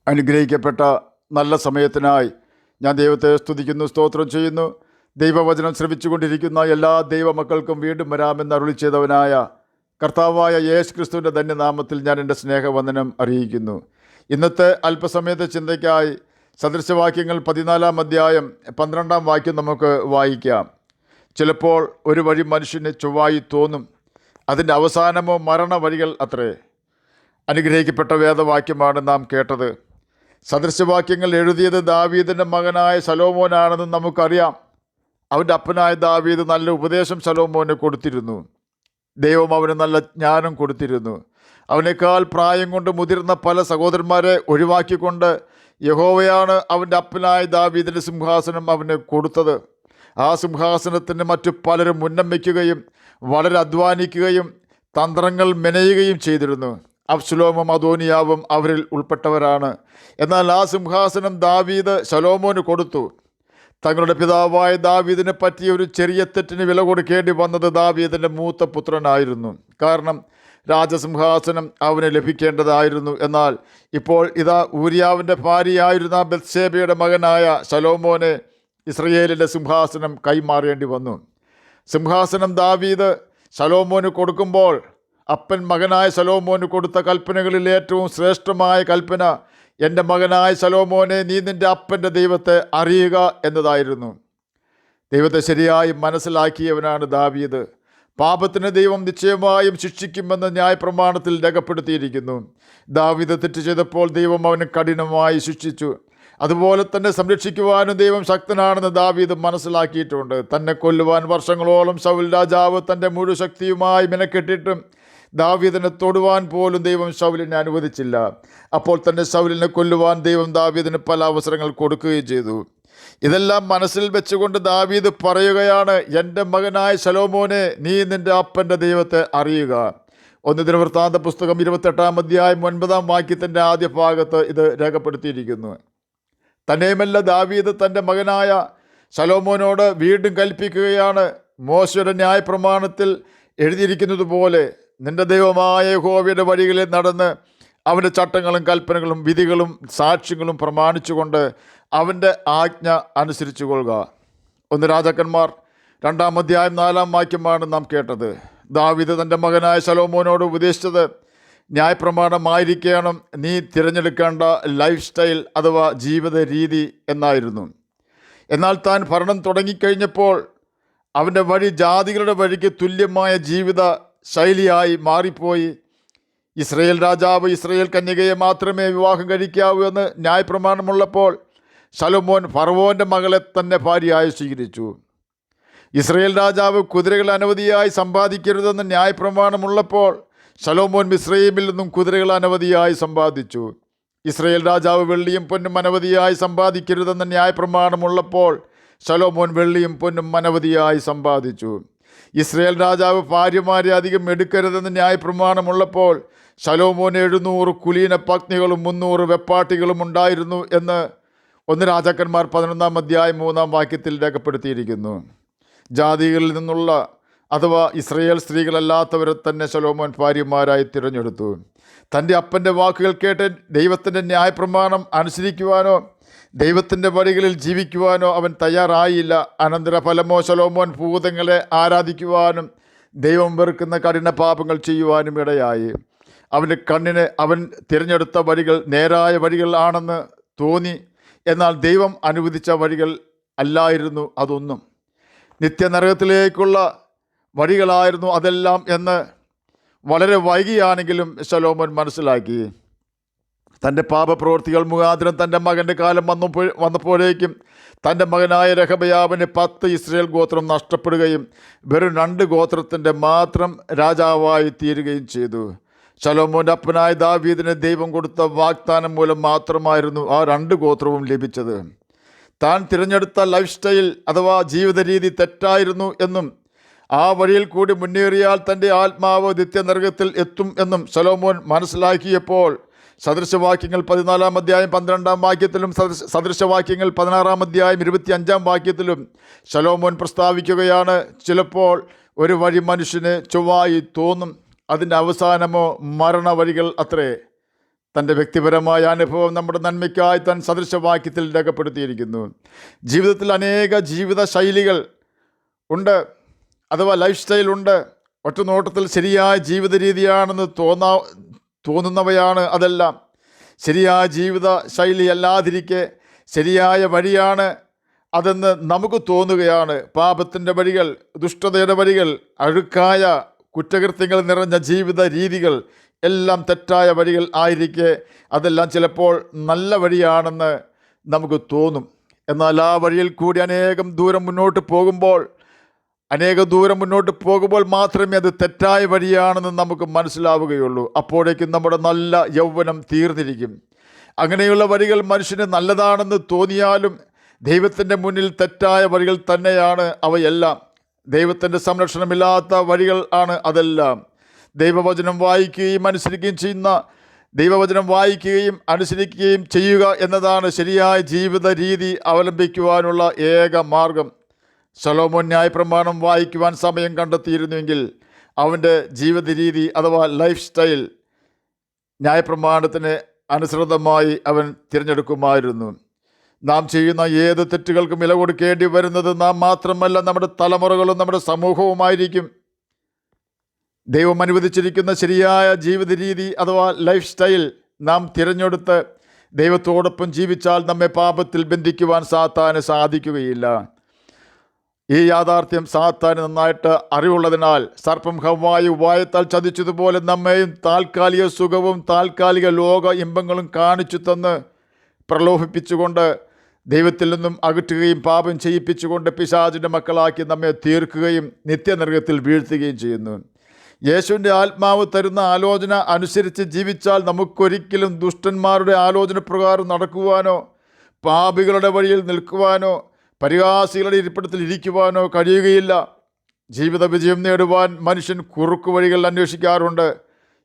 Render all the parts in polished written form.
അനുഗ്രഹിക്കപ്പെട്ട നല്ല സമയത്തിനായി ഞാൻ ദൈവത്തെ സ്തുതിക്കുന്നു, സ്തോത്രം ചെയ്യുന്നു. ദൈവവചനം ശ്രവിച്ചുകൊണ്ടിരിക്കുന്ന എല്ലാ ദൈവമക്കൾക്കും വീണ്ടും വരാമെന്ന് അരുളി ചെയ്തവനായ കർത്താവായ യേശു ക്രിസ്തുവിൻ്റെ ധന്യനാമത്തിൽ ഞാൻ എൻ്റെ സ്നേഹവന്ദനം അറിയിക്കുന്നു. ഇന്നത്തെ അല്പസമയത്തെ ചിന്തയ്ക്കായി സദൃശവാക്യങ്ങൾ 14 അധ്യായം 12 വാക്യം നമുക്ക് വായിക്കാം. ചിലപ്പോൾ ഒരു വഴി മനുഷ്യന് ചൊവ്വായി തോന്നും, അതിൻ്റെ അവസാനമോ മരണ വഴികൾ അത്രേ. അനുഗ്രഹിക്കപ്പെട്ട വേദവാക്യമാണ് നാം കേട്ടത്. സദൃശവാക്യങ്ങൾ എഴുതിയത് ദാവീദിൻ്റെ മകനായ ശലോമോനാണെന്ന് നമുക്കറിയാം. അവൻ്റെ അപ്പനായ ദാവീദ് നല്ല ഉപദേശം ശലോമോന് കൊടുത്തിരുന്നു. ദൈവം അവന് നല്ല ജ്ഞാനം കൊടുത്തിരുന്നു. അവനേക്കാൾ പ്രായം കൊണ്ട് മുതിർന്ന പല സഹോദരന്മാരെ ഒഴിവാക്കിക്കൊണ്ട് യഹോവയാണ് അവൻ്റെ അപ്പനായ ദാവീദിൻ്റെ സിംഹാസനം അവന് കൊടുത്തത്. ആ സിംഹാസനത്തിന് മറ്റു പലരും ഉന്നം വയ്ക്കുകയും വളരെ അധ്വാനിക്കുകയും തന്ത്രങ്ങൾ മെനയുകയും ചെയ്തിരുന്നു. അബ്ശലോമും അദോനിയാവും അവരിൽ ഉൾപ്പെട്ടവരാണ്. എന്നാൽ ആ സിംഹാസനം ദാവീദ് ശലോമോന് കൊടുത്തു. തങ്ങളുടെ പിതാവായ ദാവീദിനെ പറ്റിയ ഒരു ചെറിയ തെറ്റിന് വില കൊടുക്കേണ്ടി വന്നത് ദാവീദിൻ്റെ മൂത്ത പുത്രനായിരുന്നു. കാരണം രാജസിംഹാസനം അവന് ലഭിക്കേണ്ടതായിരുന്നു. എന്നാൽ ഇപ്പോൾ ഇതാ ഊരിയാവിൻ്റെ ഭാര്യയായിരുന്ന ബത്ശേബയുടെ മകനായ ശലോമോനെ ഇസ്രയേലിൻ്റെ സിംഹാസനം കൈമാറേണ്ടി വന്നു. സിംഹാസനം ദാവീദ് ശലോമോന് കൊടുക്കുമ്പോൾ അപ്പൻ മകനായ ശലോമോന് കൊടുത്ത കൽപ്പനകളിൽ ഏറ്റവും ശ്രേഷ്ഠമായ കൽപ്പന, എൻ്റെ മകനായ ശലോമോനെ, നീ നിൻ്റെ അപ്പൻ്റെ ദൈവത്തെ അറിയുക എന്നതായിരുന്നു. ദൈവത്തെ ശരിയായി മനസ്സിലാക്കിയവനാണ് ദാവീദ്. പാപത്തിന് ദൈവം നിശ്ചയമായും ശിക്ഷിക്കുമെന്ന് ന്യായപ്രമാണത്തിൽ രേഖപ്പെടുത്തിയിരിക്കുന്നു. ദാവീദ് തെറ്റ് ചെയ്തപ്പോൾ ദൈവം അവന് കഠിനമായി ശിക്ഷിച്ചു. അതുപോലെ തന്നെ സംരക്ഷിക്കുവാനും ദൈവം ശക്തനാണെന്ന് ദാവീദ് മനസ്സിലാക്കിയിട്ടുണ്ട്. തന്നെ കൊല്ലുവാൻ വർഷങ്ങളോളം ശൗൽ രാജാവ് തൻ്റെ മുഴു ശക്തിയുമായി മെനക്കെട്ടിട്ടും ദാവീദിനെ തൊടുവാൻ പോലും ദൈവം ശൗലിനെ അനുവദിച്ചില്ല. അപ്പോൾ തന്നെ ശൗലിനെ കൊല്ലുവാൻ ദൈവം ദാവീദിന് പല അവസരങ്ങൾ കൊടുക്കുകയും ചെയ്തു. ഇതെല്ലാം മനസ്സിൽ വെച്ചുകൊണ്ട് ദാവീദ് പറയുകയാണ്, എൻ്റെ മകനായ ശലോമോനെ, നീ നിൻ്റെ അപ്പൻ്റെ ദൈവത്തെ അറിയുക. 1 ദിനവൃത്താന്ത പുസ്തകം 28 അധ്യായം 9 വാക്യത്തിൻ്റെ ആദ്യ ഭാഗത്ത് ഇത് രേഖപ്പെടുത്തിയിരിക്കുന്നു. തന്നെയുമല്ല, ദാവീദ് തൻ്റെ മകനായ ശലോമോനോട് വീണ്ടും കൽപ്പിക്കുകയാണ്, മോശയുടെ ന്യായപ്രമാണത്തിൽ എഴുതിയിരിക്കുന്നത് പോലെ നിന്റെ ദൈവമായ യഹോവയുടെ വഴികളിൽ നടന്ന് അവൻ്റെ ചട്ടങ്ങളും കൽപ്പനകളും വിധികളും സാക്ഷ്യങ്ങളും പ്രമാണിച്ചുകൊണ്ട് അവൻ്റെ ആജ്ഞ അനുസരിച്ചു കൊള്ളുക. 1 രാജാക്കന്മാർ 2 അധ്യായം 4 വാക്യമാണ് നാം കേട്ടത്. ദാവീദ് തൻ്റെ മകനായ ശലോമോനോട് ഉപദേശിച്ചത് ന്യായപ്രമാണമായിരിക്കണം നീ തിരഞ്ഞെടുക്കേണ്ട ലൈഫ് സ്റ്റൈൽ അഥവാ ജീവിത രീതി എന്നായിരുന്നു. എന്നാൽ താൻ ഭരണം തുടങ്ങിക്കഴിഞ്ഞപ്പോൾ അവൻ്റെ വഴി ജാതികളുടെ വഴിക്ക് തുല്യമായ ജീവിത ശൈലിയായി മാറിപ്പോയി. ഇസ്രയേൽ രാജാവ് ഇസ്രയേൽ കന്യകയെ മാത്രമേ വിവാഹം കഴിക്കാവൂ എന്ന് ന്യായപ്രമാണമുള്ളപ്പോൾ ശലോമോൻ ഫറവോൻ്റെ മകളെ തന്നെ ഭാര്യയായി സ്വീകരിച്ചു. ഇസ്രയേൽ രാജാവ് കുതിരകൾ അനവധിയായി സമ്പാദിക്കരുതെന്ന് ന്യായപ്രമാണമുള്ളപ്പോൾ ശലോമോൻ മിസ്രയീമിൽ നിന്നും കുതിരകൾ അനവധിയായി സമ്പാദിച്ചു. ഇസ്രയേൽ രാജാവ് വെള്ളിയും പൊന്നും അനവധിയായി സമ്പാദിക്കരുതെന്ന് ന്യായപ്രമാണമുള്ളപ്പോൾ ശലോമോൻ വെള്ളിയും പൊന്നും അനവധിയായി സമ്പാദിച്ചു. ഇസ്രയേൽ രാജാവ് ഭാര്യമാരെ അധികം എടുക്കരുതെന്ന് ന്യായപ്രമാണമുള്ളപ്പോൾ ശലോമോന് 700 കുലീന പത്നികളും 300 വെപ്പാട്ടികളും ഉണ്ടായിരുന്നു എന്ന് 1 രാജാക്കന്മാർ 11 അധ്യായം 3 വാക്യത്തിൽ രേഖപ്പെടുത്തിയിരിക്കുന്നു. ജാതികളിൽ നിന്നുള്ള അഥവാ ഇസ്രയേൽ സ്ത്രീകളല്ലാത്തവരെ തന്നെ ശലോമോൻ ഭാര്യമാരായി തിരഞ്ഞെടുത്തു. തൻ്റെ അപ്പൻ്റെ വാക്കുകൾ കേട്ട് ദൈവത്തിൻ്റെ ന്യായപ്രമാണം അനുസരിക്കുവാനോ ദൈവത്തിൻ്റെ വഴികളിൽ ജീവിക്കുവാനോ അവൻ തയ്യാറായില്ല. അനന്തരഫലമോ ശലോമോൻ ഭൂതങ്ങളെ ആരാധിക്കുവാനും ദൈവം വെറുക്കുന്ന കഠിന പാപങ്ങൾ ചെയ്യുവാനും ഇടയായി. അവൻ്റെ കണ്ണിന് അവൻ തിരഞ്ഞെടുത്ത വഴികൾ നേരായ വഴികൾ ആണെന്ന് തോന്നി. എന്നാൽ ദൈവം അനുവദിച്ച വഴികൾ അല്ലായിരുന്നു അതൊന്നും. നിത്യനരകത്തിലേക്കുള്ള വഴികളായിരുന്നു അതെല്ലാം എന്ന് വളരെ വൈകിയാണെങ്കിലും ശലോമോൻ മനസ്സിലാക്കി. തൻ്റെ പാപപ്രവൃത്തികൾ മുഖാന്തരം തൻ്റെ മകൻ്റെ കാലം വന്നപ്പോഴേക്കും തൻ്റെ മകനായ രഹബയാവിന് 10 ഇസ്രയേൽ ഗോത്രം നഷ്ടപ്പെടുകയും വെറും 2 ഗോത്രത്തിൻ്റെ മാത്രം രാജാവായി തീരുകയും ചെയ്തു. ശലോമോൻ്റെ അപ്പനായ ദാവീദിന് ദൈവം കൊടുത്ത വാഗ്ദാനം മൂലം മാത്രമായിരുന്നു ആ 2 ഗോത്രവും ലഭിച്ചത്. താൻ തിരഞ്ഞെടുത്ത ലൈഫ് സ്റ്റൈൽ അഥവാ ജീവിത രീതി തെറ്റായിരുന്നു എന്നും ആ വഴിയിൽ കൂടി മുന്നേറിയാൽ തൻ്റെ ആത്മാവ് നിത്യനരകത്തിൽ എത്തും എന്നും ശലോമോൻ മനസ്സിലാക്കിയപ്പോൾ സദൃശവാക്യങ്ങൾ 14 അധ്യായം 12 വാക്യത്തിലും സദൃശവാക്യങ്ങൾ 16 അധ്യായം 25 വാക്യത്തിലും ശലോമോൻ പ്രസ്താവിക്കുകയാണ്, ചിലപ്പോൾ ഒരു വഴി മനുഷ്യന് ചൊവ്വായി തോന്നും, അതിൻ്റെ അവസാനമോ മരണ വഴികൾ അത്രേ. തൻ്റെ വ്യക്തിപരമായ അനുഭവം നമ്മുടെ നന്മയ്ക്കായി താൻ സദൃശവാക്യത്തിൽ രേഖപ്പെടുത്തിയിരിക്കുന്നു. ജീവിതത്തിൽ അനേക ജീവിത ശൈലികൾ ഉണ്ട്, അഥവാ ലൈഫ് സ്റ്റൈൽ ഉണ്ട്. ഒറ്റ നോട്ടത്തിൽ ശരിയായ ജീവിത രീതിയാണെന്ന് തോന്നുന്നവയാണ് അതെല്ലാം. ശരിയായ ജീവിത ശൈലി അല്ലാതിരിക്കെ ശരിയായ വഴിയാണ് അതെന്ന് നമുക്ക് തോന്നുകയാണ്. പാപത്തിൻ്റെ വഴികൾ, ദുഷ്ടതയുടെ വഴികൾ, അഴുക്കായ കുറ്റകൃത്യങ്ങൾ നിറഞ്ഞ ജീവിത രീതികൾ എല്ലാം തെറ്റായ വഴികൾ ആയിരിക്കെ അതെല്ലാം ചിലപ്പോൾ നല്ല വഴിയാണെന്ന് നമുക്ക് തോന്നും. എന്നാൽ ആ വഴിയിൽ കൂടി അനേകം ദൂരം മുന്നോട്ട് പോകുമ്പോൾ മാത്രമേ അത് തെറ്റായ വഴിയാണെന്ന് നമുക്ക് മനസ്സിലാവുകയുള്ളൂ. അപ്പോഴേക്കും നമ്മുടെ നല്ല യൗവനം തീർന്നിരിക്കും. അങ്ങനെയുള്ള വഴികൾ മനുഷ്യന് നല്ലതാണെന്ന് തോന്നിയാലും ദൈവത്തിൻ്റെ മുന്നിൽ തെറ്റായ വഴികൾ തന്നെയാണ് അവയെല്ലാം. ദൈവത്തിൻ്റെ സംരക്ഷണമില്ലാത്ത വഴികൾ ആണ് അതെല്ലാം. ദൈവവചനം വായിക്കുകയും അനുസരിക്കുകയും ചെയ്യുക എന്നതാണ് ശരിയായ ജീവിത രീതി അവലംബിക്കുവാനുള്ള ഏക മാർഗം. ശലോമോൻ ന്യായപ്രമാണം വായിക്കുവാൻ സമയം കണ്ടെത്തിയിരുന്നുവെങ്കിൽ അവൻ്റെ ജീവിത രീതി അഥവാ ലൈഫ് സ്റ്റൈൽ ന്യായപ്രമാണത്തിന് അനുസൃതമായി അവൻ തിരഞ്ഞെടുക്കുമായിരുന്നു. നാം ചെയ്യുന്ന ഏത് തെറ്റുകൾക്കും വില കൊടുക്കേണ്ടി വരുന്നത് നാം മാത്രമല്ല, നമ്മുടെ തലമുറകളും നമ്മുടെ സമൂഹവുമായിരിക്കും. ദൈവം അനുവദിച്ചിരിക്കുന്ന ശരിയായ ജീവിത രീതി അഥവാ ലൈഫ് സ്റ്റൈൽ നാം തിരഞ്ഞെടുത്ത് ദൈവത്തോടൊപ്പം ജീവിച്ചാൽ നമ്മെ പാപത്തിൽ ബന്ധിക്കുവാൻ സാത്താന് സാധിക്കുകയില്ല. ഈ യാഥാർത്ഥ്യം സാത്താന് നന്നായിട്ട് അറിവുള്ളതിനാൽ സർപ്പം ഹവ്വായെ ഉപായത്താൽ ചതിച്ചതുപോലെ നമ്മെയും താൽക്കാലിക സുഖവും താൽക്കാലിക ലോക ഇമ്പങ്ങളും കാണിച്ചു തന്ന് പ്രലോഭിപ്പിച്ചുകൊണ്ട് ദൈവത്തിൽ നിന്നും അകറ്റുകയും പാപം ചെയ്യിപ്പിച്ചുകൊണ്ട് പിശാചിൻ്റെ മക്കളാക്കി നമ്മെ തീർക്കുകയും നിത്യനരകത്തിൽ വീഴ്ത്തുകയും ചെയ്യുന്നു. യേശുവിൻ്റെ ആത്മാവ് തരുന്ന ആലോചന അനുസരിച്ച് ജീവിച്ചാൽ നമുക്കൊരിക്കലും ദുഷ്ടന്മാരുടെ ആലോചന പ്രകാരം നടക്കുവാനോ പാപികളുടെ വഴിയിൽ നിൽക്കുവാനോ പരിഹാസികളുടെ ഇരിപ്പിടത്തിൽ ഇരിക്കുവാനോ കഴിയുകയില്ല. ജീവിത വിജയം നേടുവാൻ മനുഷ്യൻ കുറുക്കു വഴികൾ അന്വേഷിക്കാറുണ്ട്.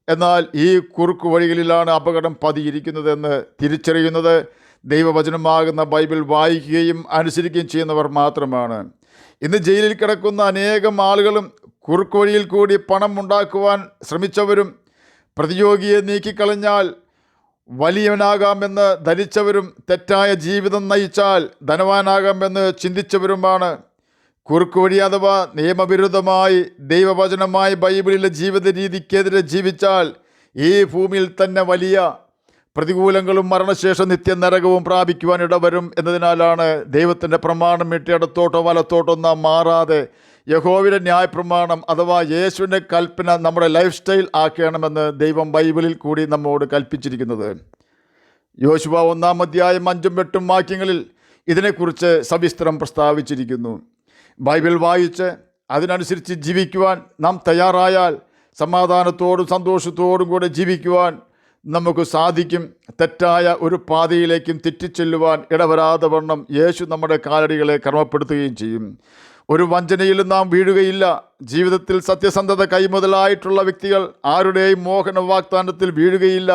എന്നാൽ ഈ കുറുക്കു വഴികളിലാണ് അപകടം പതിയിരിക്കുന്നതെന്ന് തിരിച്ചറിയുന്നത് ദൈവവചനമാകുന്ന ബൈബിൾ വായിക്കുകയും അനുസരിക്കുകയും ചെയ്യുന്നവർ മാത്രമാണ്. ഇന്ന് ജയിലിൽ കിടക്കുന്ന അനേകം ആളുകളും കുറുക്കു വഴിയിൽ കൂടി പണം ഉണ്ടാക്കുവാൻ ശ്രമിച്ചവരും പ്രതിയോഗിയെ നീക്കിക്കളഞ്ഞാൽ വലിയവനാകാമെന്ന് ധരിച്ചവരും തെറ്റായ ജീവിതം നയിച്ചാൽ ധനവാനാകാമെന്ന് ചിന്തിച്ചവരുമാണ്. കുറുക്കു വഴി അഥവാ നിയമവിരുദ്ധമായി ദൈവവചനമായി ബൈബിളിലെ ജീവിത രീതിക്കെതിരെ ജീവിച്ചാൽ ഈ ഭൂമിയിൽ തന്നെ വലിയ പ്രതികൂലങ്ങളും മരണശേഷം നിത്യനരകവും പ്രാപിക്കുവാൻ ഇടവരും എന്നതിനാലാണ് ദൈവത്തിൻ്റെ പ്രമാണം ഇടത്തോട്ടോ വലത്തോട്ടോ നാം മാറാതെ യഹോവയുടെ ന്യായപ്രമാണം അഥവാ യേശുവിൻ്റെ കൽപ്പന നമ്മുടെ ലൈഫ് സ്റ്റൈൽ ആക്കണമെന്ന് ദൈവം ബൈബിളിൽ കൂടി നമ്മോട് കൽപ്പിച്ചിരിക്കുന്നത്. യോശുവ 1-ാം അധ്യായം 5-8 വാക്യങ്ങളിൽ ഇതിനെക്കുറിച്ച് സവിസ്തരം പ്രസ്താവിച്ചിരിക്കുന്നു. ബൈബിൾ വായിച്ച് അതിനനുസരിച്ച് ജീവിക്കുവാൻ നാം തയ്യാറായാൽ സമാധാനത്തോടും സന്തോഷത്തോടും കൂടെ ജീവിക്കുവാൻ നമുക്ക് സാധിക്കും. തെറ്റായ ഒരു പാതയിലേക്കും തെറ്റിച്ചെല്ലുവാൻ ഇടവരാതെ വണ്ണം യേശു നമ്മുടെ കാലടികളെ ക്രമപ്പെടുത്തുകയും ചെയ്യും. ഒരു വഞ്ചനയിലും നാം വീഴുകയില്ല. ജീവിതത്തിൽ സത്യസന്ധത കൈമുതലായിട്ടുള്ള വ്യക്തികൾ ആരുടെയും മോഹന വാഗ്ദാനത്തിൽ വീഴുകയില്ല.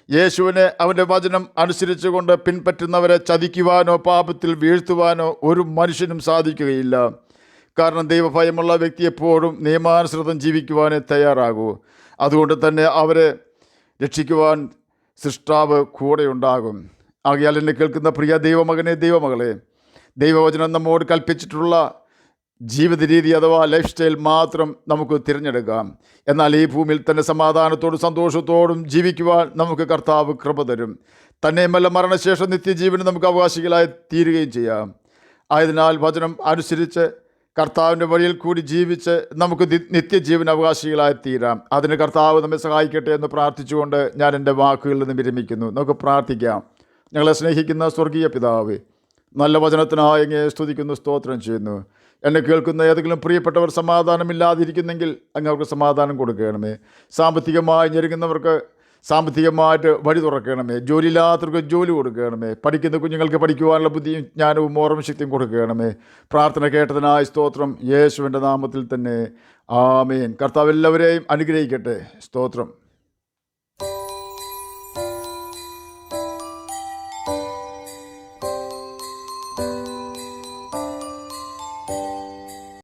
യേശുവിനെ അവൻ്റെ വചനം അനുസരിച്ചുകൊണ്ട് പിൻപറ്റുന്നവരെ ചതിക്കുവാനോ പാപത്തിൽ വീഴ്ത്തുവാനോ ഒരു മനുഷ്യനും സാധിക്കുകയില്ല. കാരണം ദൈവഭയമുള്ള വ്യക്തി എപ്പോഴും നിയമാനുസൃതം ജീവിക്കുവാനേ തയ്യാറാകൂ. അതുകൊണ്ട് തന്നെ അവരെ രക്ഷിക്കുവാൻ സൃഷ്ടാവ് കൂടെയുണ്ടാകും. ആകയാൽ എന്നെ കേൾക്കുന്ന പ്രിയ ദൈവമകനെ, ദൈവമകളെ, ദൈവവചനം നമ്മോട് കൽപ്പിച്ചിട്ടുള്ള ജീവിത രീതി അഥവാ ലൈഫ് സ്റ്റൈൽ മാത്രം നമുക്ക് തിരഞ്ഞെടുക്കാം. എന്നാൽ ഈ ഭൂമിയിൽ തന്നെ സമാധാനത്തോടും സന്തോഷത്തോടും ജീവിക്കുവാൻ നമുക്ക് കർത്താവ് കൃപ തരും. തന്നെയുമല്ല മരണശേഷം നിത്യജീവന് നമുക്ക് അവകാശികളായി തീരുകയും ചെയ്യാം. ആയതിനാൽ വചനം അനുസരിച്ച് കർത്താവിൻ്റെ വഴിയിൽ കൂടി ജീവിച്ച് നമുക്ക് നിത്യജീവൻ അവകാശികളായി തീരാം. അതിന് കർത്താവ് നമ്മെ സഹായിക്കട്ടെ എന്ന് പ്രാർത്ഥിച്ചുകൊണ്ട് ഞാൻ എൻ്റെ വാക്കുകളിൽ നിന്ന് വിരമിക്കുന്നു. നമുക്ക് പ്രാർത്ഥിക്കാം. ഞങ്ങളെ സ്നേഹിക്കുന്ന സ്വർഗീയ പിതാവേ, നല്ല വചനത്തിനായി അങ്ങയെ സ്തുതിക്കുന്നു, സ്തോത്രം ചെയ്യുന്നു. എന്നെ കേൾക്കുന്ന ഏതെങ്കിലും പ്രിയപ്പെട്ടവർ സമാധാനമില്ലാതിരിക്കുന്നെങ്കിൽ അങ്ങ് അവർക്ക് സമാധാനം കൊടുക്കണമേ. സാമ്പത്തികമായി ഞെരുങ്ങുന്നവർക്ക് സാമ്പത്തികമായിട്ട് വഴി തുറക്കണമേ. ജോലിയില്ലാത്തവർക്ക് ജോലി കൊടുക്കണമേ. പഠിക്കുന്ന കുഞ്ഞുങ്ങൾക്ക് പഠിക്കുവാനുള്ള ബുദ്ധിയും ജ്ഞാനവും ഓർമ്മ ശക്തിയും കൊടുക്കണമേ. പ്രാർത്ഥന കേട്ടതിനായി സ്തോത്രം, യേശുവിൻ്റെ നാമത്തിൽ തന്നെ ആമേൻ. കർത്താവ് എല്ലാവരെയും അനുഗ്രഹിക്കട്ടെ. സ്തോത്രം.